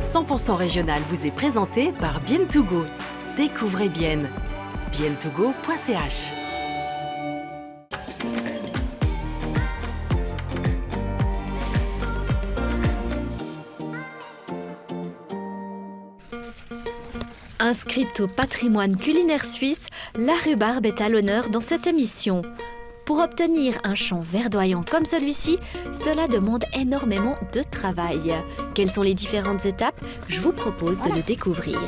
100% régional vous est présenté par Bien2Go. Découvrez Bien. bien2go.ch. Inscrite au patrimoine culinaire suisse, la rhubarbe est à l'honneur dans cette émission. Pour obtenir un champ verdoyant comme celui-ci, cela demande énormément de travail. Quelles sont les différentes étapes? Je vous propose de le découvrir.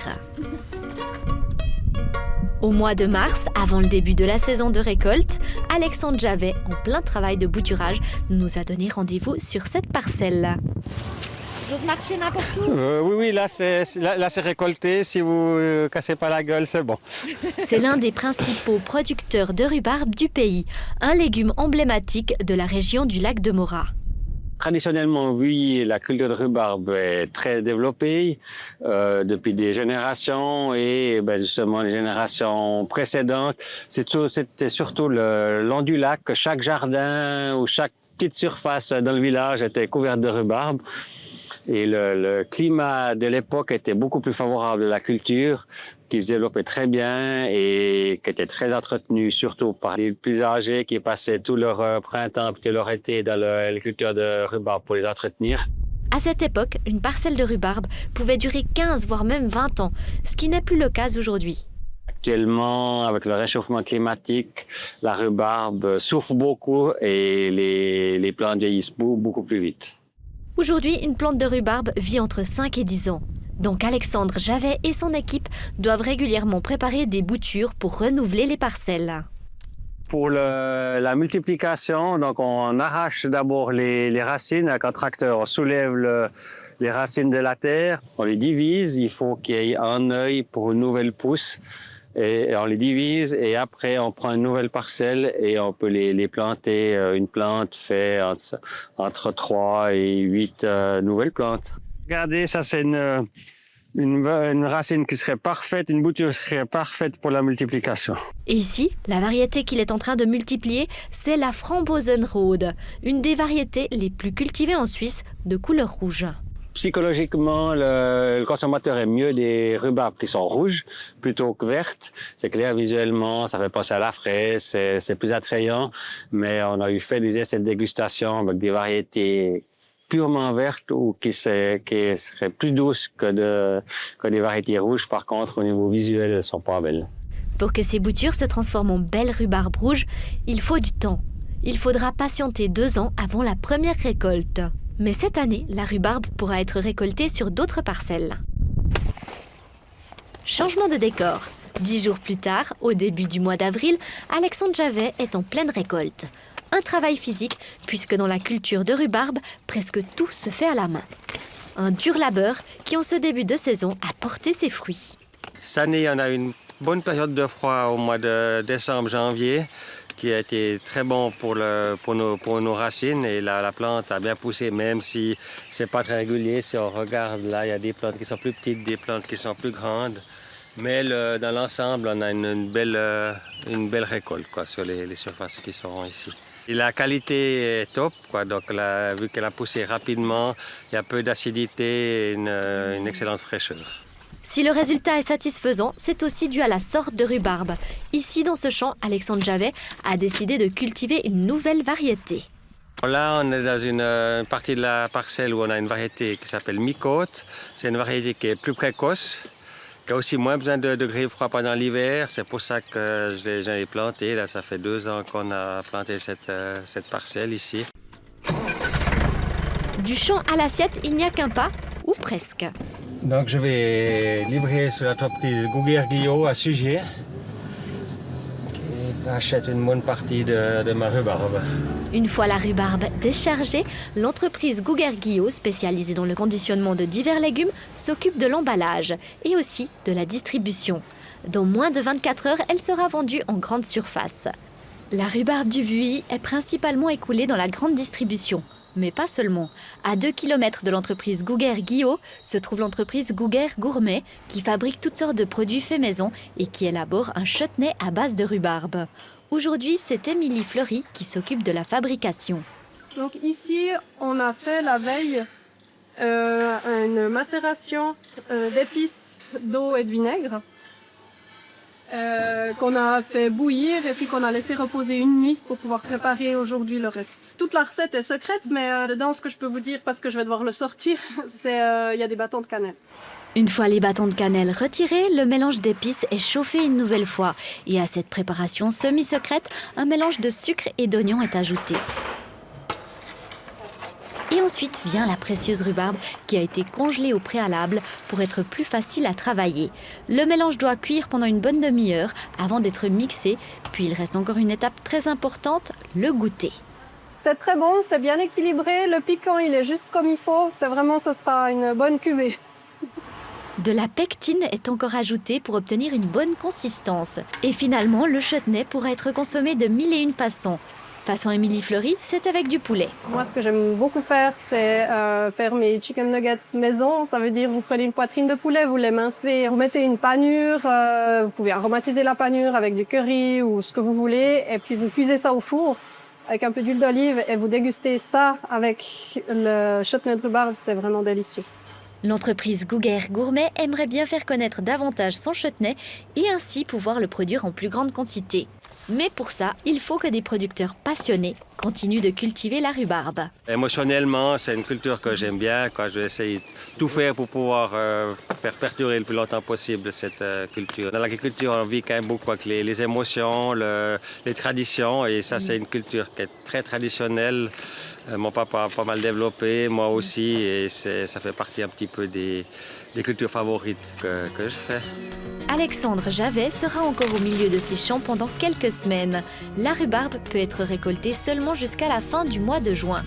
Au mois de mars, avant le début de la saison de récolte, Alexandre Javet, en plein travail de bouturage, nous a donné rendez-vous sur cette parcelle. J'ose marcher n'importe où? Oui, là c'est récolté. Si vous cassez pas la gueule, c'est bon. C'est l'un des principaux producteurs de rhubarbe du pays, un légume emblématique de la région du lac de Morat. Traditionnellement, oui, la culture de rhubarbe est très développée depuis des générations et justement les générations précédentes. C'était surtout le long du lac que chaque jardin ou chaque petite surface dans le village était couverte de rhubarbe. Et le climat de l'époque était beaucoup plus favorable à la culture, qui se développait très bien et qui était très entretenue, surtout par les plus âgés qui passaient tout leur printemps et leur été dans la culture de rhubarbe pour les entretenir. À cette époque, une parcelle de rhubarbe pouvait durer 15 voire même 20 ans, ce qui n'est plus le cas aujourd'hui. Actuellement, avec le réchauffement climatique, la rhubarbe souffre beaucoup et les plantes vieillissent beaucoup plus vite. Aujourd'hui, une plante de rhubarbe vit entre 5 et 10 ans. Donc Alexandre Javet et son équipe doivent régulièrement préparer des boutures pour renouveler les parcelles. Pour la multiplication, donc on arrache d'abord les racines avec un tracteur. On soulève les racines de la terre, on les divise. Il faut qu'il y ait un œil pour une nouvelle pousse. Et on les divise et après on prend une nouvelle parcelle et on peut les planter. Une plante fait entre 3 et 8 nouvelles plantes. Regardez, ça c'est une racine qui serait parfaite, une bouture serait parfaite pour la multiplication. Et ici, la variété qu'il est en train de multiplier, c'est la Frambosenrode, une des variétés les plus cultivées en Suisse de couleur rouge. Psychologiquement, le consommateur aime mieux des rhubarbes qui sont rouges plutôt que vertes. C'est clair visuellement, ça fait penser à la fraise, c'est plus attrayant. Mais on a fait des essais de dégustation avec des variétés purement vertes ou qui seraient plus douces que des variétés rouges. Par contre, au niveau visuel, elles ne sont pas belles. Pour que ces boutures se transforment en belles rhubarbes rouges, il faut du temps. Il faudra patienter 2 ans avant la première récolte. Mais cette année, la rhubarbe pourra être récoltée sur d'autres parcelles. Changement de décor. 10 jours plus tard, au début du mois d'avril, Alexandre Javet est en pleine récolte. Un travail physique, puisque dans la culture de rhubarbe, presque tout se fait à la main. Un dur labeur qui, en ce début de saison, a porté ses fruits. Cette année, on a une bonne période de froid au mois de décembre-janvier, qui a été très bon pour nos racines et la plante a bien poussé, même si c'est pas très régulier. Si on regarde là, il y a des plantes qui sont plus petites, des plantes qui sont plus grandes. Mais dans l'ensemble, on a une belle récolte sur les surfaces qui sont ici. Et la qualité est top, donc vu qu'elle a poussé rapidement, il y a peu d'acidité et une excellente fraîcheur. Si le résultat est satisfaisant, c'est aussi dû à la sorte de rhubarbe. Ici, dans ce champ, Alexandre Javet a décidé de cultiver une nouvelle variété. Là, on est dans une partie de la parcelle où on a une variété qui s'appelle mi-côte. C'est une variété qui est plus précoce, qui a aussi moins besoin de degrés froids pendant l'hiver. C'est pour ça que je l'ai plantée. Là, ça fait 2 ans qu'on a planté cette parcelle ici. Du champ à l'assiette, il n'y a qu'un pas, ou presque. Donc je vais livrer sur l'entreprise Gouguer-Guillot à Sugier, qui achète une bonne partie de ma rhubarbe. Une fois la rhubarbe déchargée, l'entreprise Gouguer-Guillot, spécialisée dans le conditionnement de divers légumes, s'occupe de l'emballage et aussi de la distribution. Dans moins de 24 heures, elle sera vendue en grande surface. La rhubarbe du Vuilly est principalement écoulée dans la grande distribution. Mais pas seulement. À 2 km de l'entreprise Gouguer-Guillot se trouve l'entreprise Gouguer Gourmet qui fabrique toutes sortes de produits faits maison et qui élabore un chutney à base de rhubarbe. Aujourd'hui, c'est Émilie Fleury qui s'occupe de la fabrication. Donc ici, on a fait la veille une macération d'épices, d'eau et de vinaigre qu'on a fait bouillir et puis qu'on a laissé reposer une nuit pour pouvoir préparer aujourd'hui le reste. Toute la recette est secrète, mais dedans, ce que je peux vous dire, parce que je vais devoir le sortir, c'est il y a des bâtons de cannelle. Une fois les bâtons de cannelle retirés, le mélange d'épices est chauffé une nouvelle fois. Et à cette préparation semi-secrète, un mélange de sucre et d'oignon est ajouté. Et ensuite vient la précieuse rhubarbe qui a été congelée au préalable pour être plus facile à travailler. Le mélange doit cuire pendant une bonne demi-heure avant d'être mixé. Puis il reste encore une étape très importante, le goûter. C'est très bon, c'est bien équilibré, le piquant il est juste comme il faut, c'est vraiment, ce sera une bonne cuvée. De la pectine est encore ajoutée pour obtenir une bonne consistance. Et finalement, le chutney pourra être consommé de 1001 façons. Façon Émilie Fleury, c'est avec du poulet. Moi, ce que j'aime beaucoup faire, c'est faire mes chicken nuggets maison. Ça veut dire, vous prenez une poitrine de poulet, vous l'émincez, vous mettez une panure, vous pouvez aromatiser la panure avec du curry ou ce que vous voulez, et puis vous cuisez ça au four avec un peu d'huile d'olive et vous dégustez ça avec le chutney de rhubarbe, c'est vraiment délicieux. L'entreprise Gouguer Gourmet aimerait bien faire connaître davantage son chutney et ainsi pouvoir le produire en plus grande quantité. Mais pour ça, il faut que des producteurs passionnés continuent de cultiver la rhubarbe. Émotionnellement, c'est une culture que j'aime bien. Je vais essayer de tout faire pour pouvoir faire perdurer le plus longtemps possible cette culture. Dans l'agriculture, on vit quand même beaucoup avec les émotions, les traditions. Et ça, c'est une culture qui est très traditionnelle. Mon papa a pas mal développé, moi aussi. Et ça fait partie un petit peu des cultures favorites que je fais. Alexandre Javet sera encore au milieu de ses champs pendant quelques semaines. La rhubarbe peut être récoltée seulement jusqu'à la fin du mois de juin.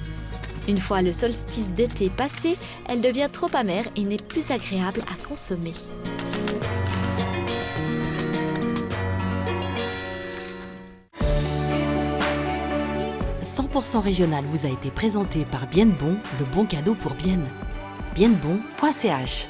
Une fois le solstice d'été passé, elle devient trop amère et n'est plus agréable à consommer. « 100% régional » vous a été présenté par Bien Bon, le bon cadeau pour Bien. Bienbon.ch